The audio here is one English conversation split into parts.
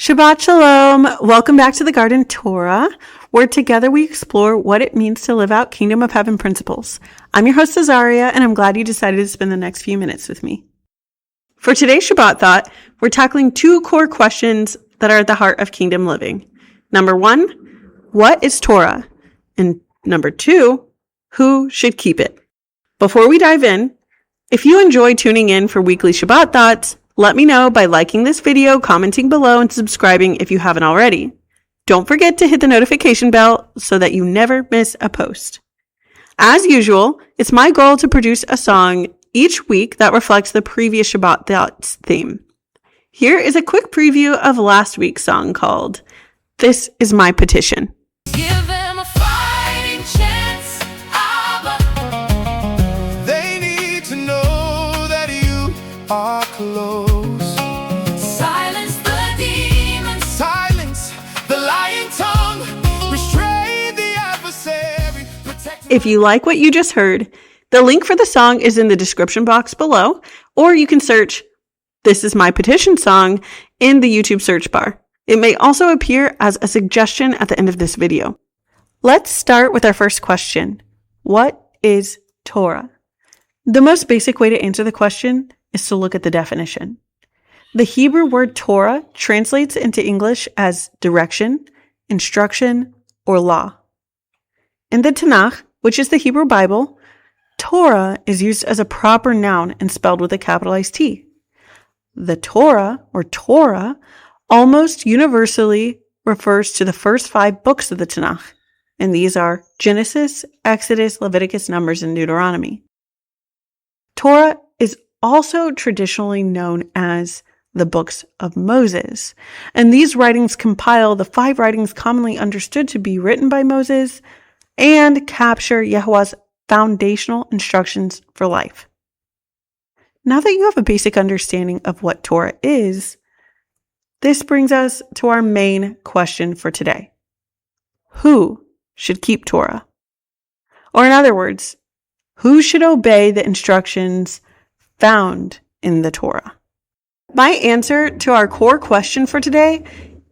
Shabbat Shalom! Welcome back to the Garden Torah, where together we explore what it means to live out Kingdom of Heaven principles. I'm your host, Azaria, and I'm glad you decided to spend the next few minutes with me. For today's Shabbat Thought, we're tackling two core questions that are at the heart of kingdom living. Number one, what is Torah? And number two, who should keep it? Before we dive in, if you enjoy tuning in for weekly Shabbat Thoughts, let me know by liking this video, commenting below, and subscribing if you haven't already. Don't forget to hit the notification bell so that you never miss a post. As usual, it's my goal to produce a song each week that reflects the previous Shabbat Thoughts theme. Here is a quick preview of last week's song called This Is My Petition. Give them a fighting chance, Abba. They need to know that you are close. Silence the demons. Silence the lying tongue. Restrain the adversary. If you like what you just heard, the link for the song is in the description box below, or you can search This Is My Petition song in the YouTube search bar. It may also appear as a suggestion at the end of this video. Let's start with our first question. What is Torah? The most basic way to answer the question is to look at the definition. The Hebrew word Torah translates into English as direction, instruction, or law. In the TeNaKh, which is the Hebrew Bible, Torah is used as a proper noun and spelled with a capitalized T. The Torah, or Torah, almost universally refers to the first 5 books of the TeNaKh, and these are Genesis, Exodus, Leviticus, Numbers, and Deuteronomy. Torah is also traditionally known as the books of Moses, and these writings compile the 5 writings commonly understood to be written by Moses and capture Yahuwah's foundational instructions for life. Now that you have a basic understanding of what Torah is, this brings us to our main question for today. Who should keep Torah? Or in other words, who should obey the instructions found in the Torah? My answer to our core question for today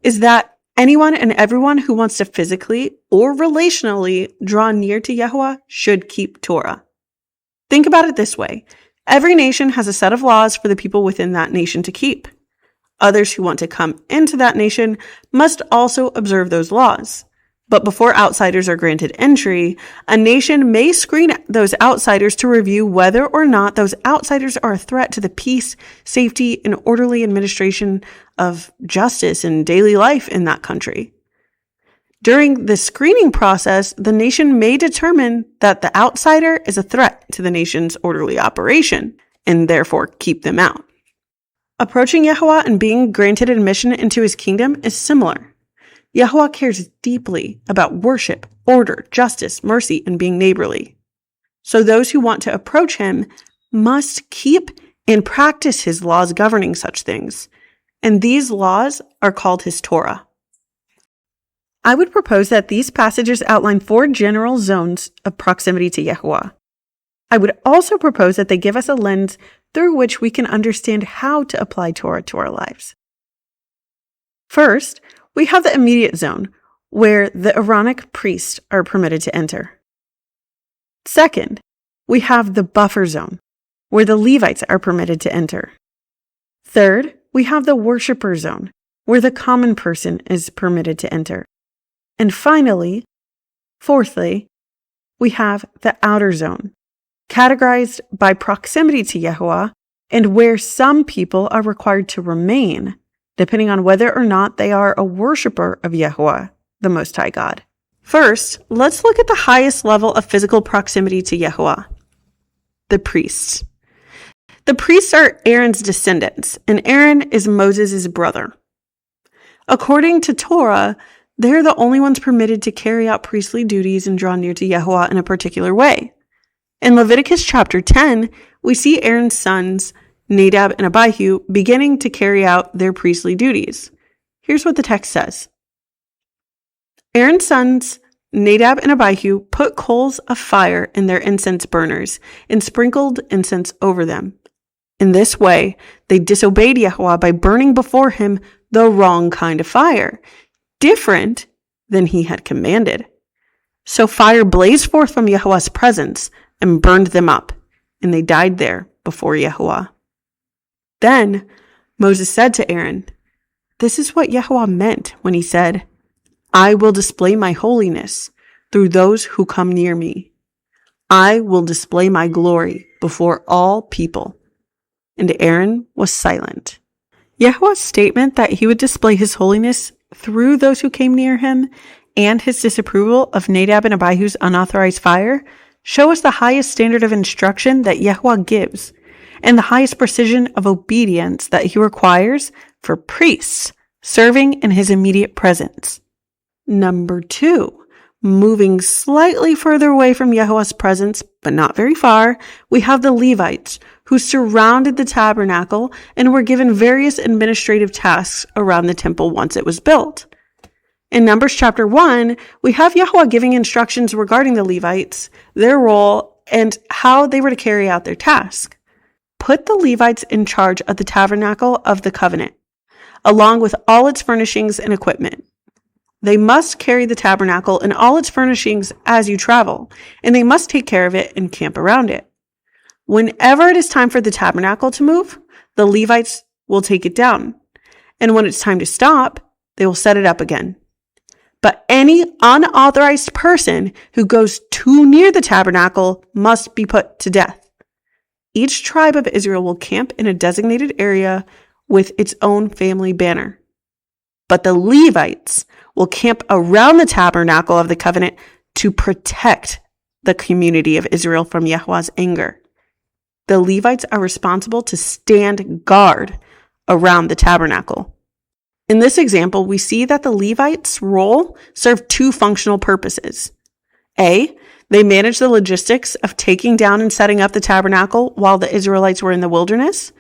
is that anyone and everyone who wants to physically or relationally draw near to Yahuwah should keep Torah. Think about it this way. Every nation has a set of laws for the people within that nation to keep. Others who want to come into that nation must also observe those laws. But before outsiders are granted entry, a nation may screen those outsiders to review whether or not those outsiders are a threat to the peace, safety, and orderly administration of justice and daily life in that country. During the screening process, the nation may determine that the outsider is a threat to the nation's orderly operation, and therefore keep them out. Approaching Yahuwah and being granted admission into his kingdom is similar. Yahuwah cares deeply about worship, order, justice, mercy, and being neighborly. So those who want to approach him must keep and practice his laws governing such things, and these laws are called his Torah. I would propose that these passages outline 4 general zones of proximity to Yahuwah. I would also propose that they give us a lens through which we can understand how to apply Torah to our lives. First, we have the immediate zone, where the Aaronic priests are permitted to enter. Second, we have the buffer zone, where the Levites are permitted to enter. Third, we have the worshiper zone, where the common person is permitted to enter. And finally, fourthly, we have the outer zone, categorized by proximity to Yahuwah, and where some people are required to remain, depending on whether or not they are a worshiper of Yahuwah, the Most High God. First, let's look at the highest level of physical proximity to Yahuwah, the priests. The priests are Aaron's descendants, and Aaron is Moses' brother. According to Torah, they're the only ones permitted to carry out priestly duties and draw near to Yahuwah in a particular way. In Leviticus chapter 10, we see Aaron's sons, Nadab and Abihu, beginning to carry out their priestly duties. Here's what the text says. Aaron's sons, Nadab and Abihu, put coals of fire in their incense burners and sprinkled incense over them. In this way, they disobeyed Yahuwah by burning before him the wrong kind of fire, different than he had commanded. So fire blazed forth from Yahuwah's presence and burned them up, and they died there before Yahuwah. Then Moses said to Aaron, "This is what Yahuwah meant when he said, 'I will display my holiness through those who come near me. I will display my glory before all people.'" And Aaron was silent. Yahuwah's statement that he would display his holiness through those who came near him and his disapproval of Nadab and Abihu's unauthorized fire show us the highest standard of instruction that Yahuwah gives and the highest precision of obedience that he requires for priests serving in his immediate presence. Number 2, moving slightly further away from Yahuwah's presence, but not very far, we have the Levites, who surrounded the tabernacle and were given various administrative tasks around the temple once it was built. In Numbers chapter 1, we have Yahuwah giving instructions regarding the Levites, their role, and how they were to carry out their task. Put the Levites in charge of the tabernacle of the covenant, along with all its furnishings and equipment. They must carry the tabernacle and all its furnishings as you travel, and they must take care of it and camp around it. Whenever it is time for the tabernacle to move, the Levites will take it down. And when it's time to stop, they will set it up again. But any unauthorized person who goes too near the tabernacle must be put to death. Each tribe of Israel will camp in a designated area with its own family banner. But the Levites will camp around the tabernacle of the covenant to protect the community of Israel from Yahuwah's anger. The Levites are responsible to stand guard around the tabernacle. In this example, we see that the Levites' role served 2 functional purposes. A, they managed the logistics of taking down and setting up the tabernacle while the Israelites were in the wilderness.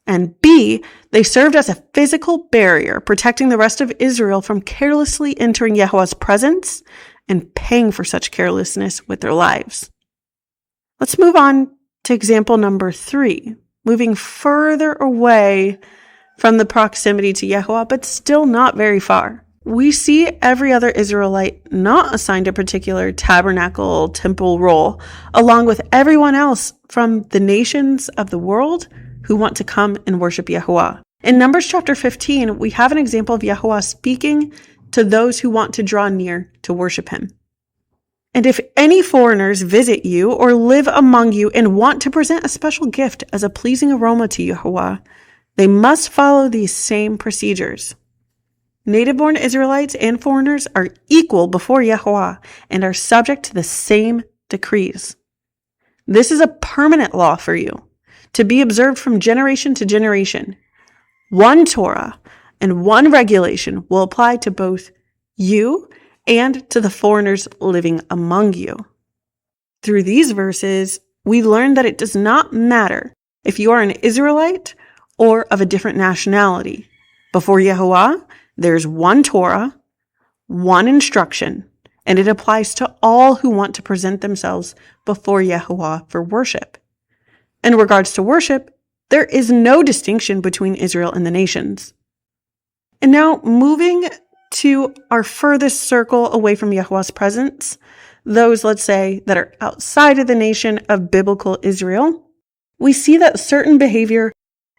And B, they served as a physical barrier, protecting the rest of Israel from carelessly entering Yahuwah's presence and paying for such carelessness with their lives. Let's move on to example number 3, moving further away from the proximity to Yahuwah, but still not very far. We see every other Israelite not assigned a particular tabernacle temple role, along with everyone else from the nations of the world who want to come and worship Yahuwah. In Numbers chapter 15, we have an example of Yahuwah speaking to those who want to draw near to worship him. "And if any foreigners visit you or live among you and want to present a special gift as a pleasing aroma to Yahuwah, they must follow these same procedures." Native-born Israelites and foreigners are equal before Yahuwah and are subject to the same decrees. This is a permanent law for you, to be observed from generation to generation. One Torah and one regulation will apply to both you and to the foreigners living among you. Through these verses, we learn that it does not matter if you are an Israelite or of a different nationality. Before Yahuwah, there's one Torah, one instruction, and it applies to all who want to present themselves before Yahuwah for worship. In regards to worship, there is no distinction between Israel and the nations. And now, moving to our furthest circle away from Yahuwah's presence, those, let's say, that are outside of the nation of biblical Israel, we see that certain behavior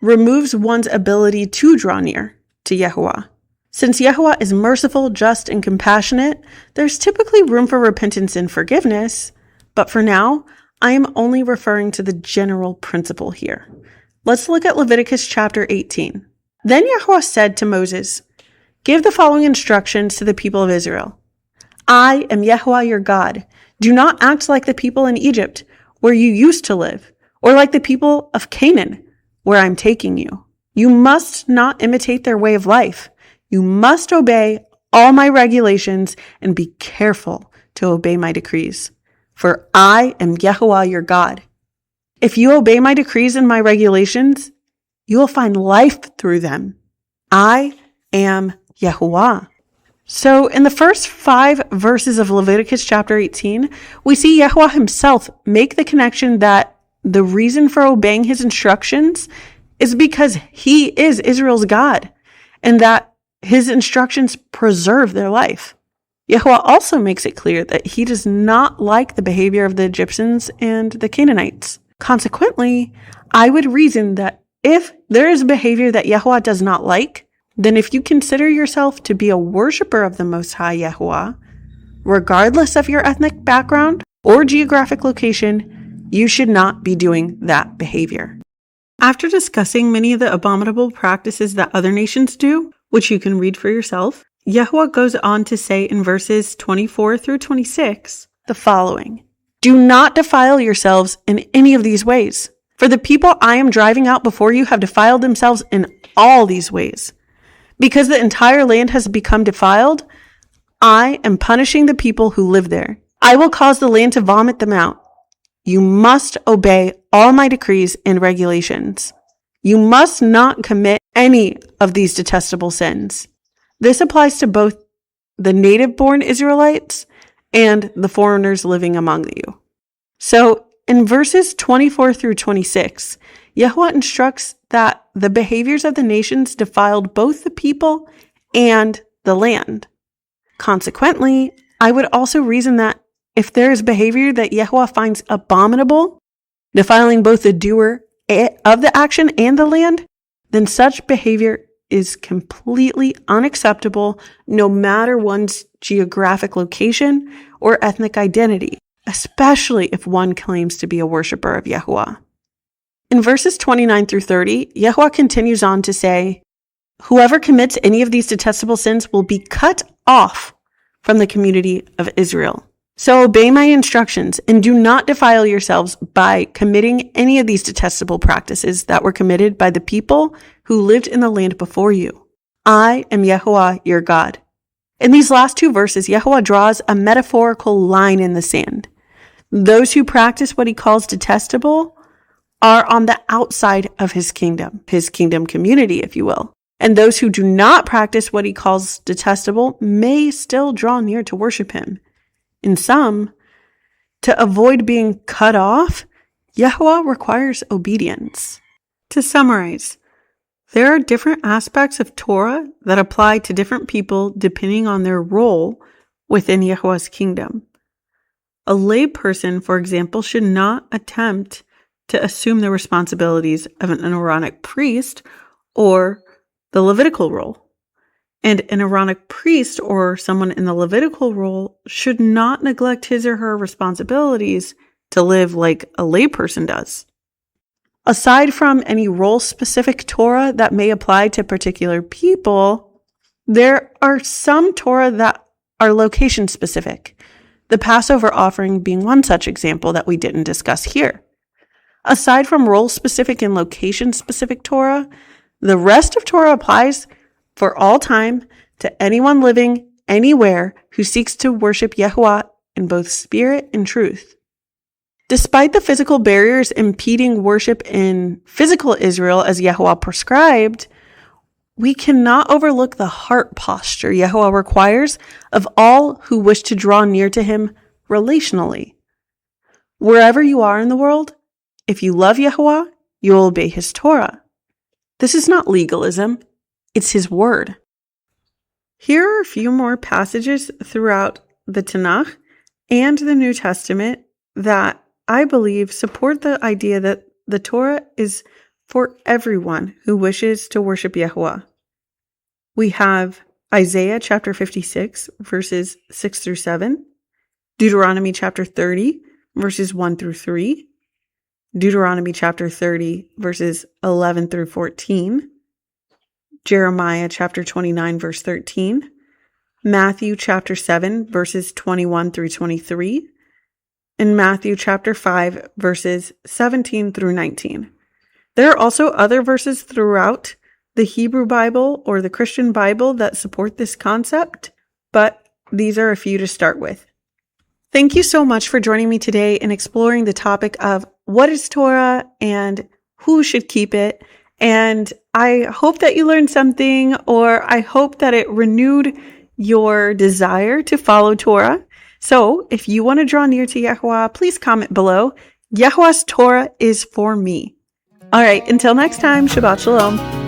removes one's ability to draw near to Yahuwah. Since Yahuwah is merciful, just, and compassionate, there's typically room for repentance and forgiveness, but for now, I am only referring to the general principle here. Let's look at Leviticus chapter 18. Then Yahuwah said to Moses, "Give the following instructions to the people of Israel. I am Yahuwah your God. Do not act like the people in Egypt, where you used to live, or like the people of Canaan, where I'm taking you. You must not imitate their way of life. You must obey all my regulations and be careful to obey my decrees. For I am Yahuwah your God. If you obey my decrees and my regulations, you will find life through them. I am Yahuwah." So in the first 5 verses of Leviticus chapter 18, we see Yahuwah himself make the connection that the reason for obeying his instructions is because he is Israel's God, and that his instructions preserve their life. YHWH also makes it clear that he does not like the behavior of the Egyptians and the Canaanites. Consequently, I would reason that if there is a behavior that YHWH does not like, then if you consider yourself to be a worshiper of the Most High YHWH, regardless of your ethnic background or geographic location, you should not be doing that behavior. After discussing many of the abominable practices that other nations do, which you can read for yourself, YHWH goes on to say in verses 24 through 26 the following: "Do not defile yourselves in any of these ways, for the people I am driving out before you have defiled themselves in all these ways. Because the entire land has become defiled, I am punishing the people who live there. I will cause the land to vomit them out. You must obey all my decrees and regulations. You must not commit any of these detestable sins." This applies to both the native-born Israelites and the foreigners living among you. So in verses 24 through 26, YHWH instructs that the behaviors of the nations defiled both the people and the land. Consequently, I would also reason that if there is behavior that YHWH finds abominable, defiling both the doer of the action and the land, then such behavior is completely unacceptable no matter one's geographic location or ethnic identity, especially if one claims to be a worshiper of YHWH. In verses 29 through 30, YHWH continues on to say, "Whoever commits any of these detestable sins will be cut off from the community of Israel. So obey my instructions and do not defile yourselves by committing any of these detestable practices that were committed by the people who lived in the land before you. I am YHWH, your God." In these last two verses, YHWH draws a metaphorical line in the sand. Those who practice what he calls detestable are on the outside of his kingdom community, if you will. And those who do not practice what he calls detestable may still draw near to worship him. In sum, to avoid being cut off, YHWH requires obedience. To summarize, there are different aspects of Torah that apply to different people depending on their role within YHWH's kingdom. A lay person, for example, should not attempt to assume the responsibilities of an Aaronic priest or the Levitical role. And an Aaronic priest or someone in the Levitical role should not neglect his or her responsibilities to live like a layperson does. Aside from any role-specific Torah that may apply to particular people, there are some Torah that are location-specific, the Passover offering being one such example that we didn't discuss here. Aside from role-specific and location-specific Torah, the rest of Torah applies for all time to anyone living anywhere who seeks to worship YHWH in both spirit and truth. Despite the physical barriers impeding worship in physical Israel as YHWH prescribed, we cannot overlook the heart posture YHWH requires of all who wish to draw near to him relationally. Wherever you are in the world, if you love YHWH, you will obey his Torah. This is not legalism. It's his word. Here are a few more passages throughout the TeNaKh and the New Testament that I believe support the idea that the Torah is for everyone who wishes to worship YHWH. We have Isaiah chapter 56, verses 6 through 7, Deuteronomy chapter 30, verses 1 through 3, Deuteronomy chapter 30, verses 11 through 14, Jeremiah chapter 29, verse 13, Matthew chapter 7, verses 21 through 23, and Matthew chapter 5, verses 17 through 19. There are also other verses throughout the Hebrew Bible or the Christian Bible that support this concept, but these are a few to start with. Thank you so much for joining me today in exploring the topic of what is Torah and who should keep it. And I hope that you learned something, or I hope that it renewed your desire to follow Torah. So if you want to draw near to YHWH, please comment below. YHWH's Torah is for me. All right, until next time, Shabbat Shalom.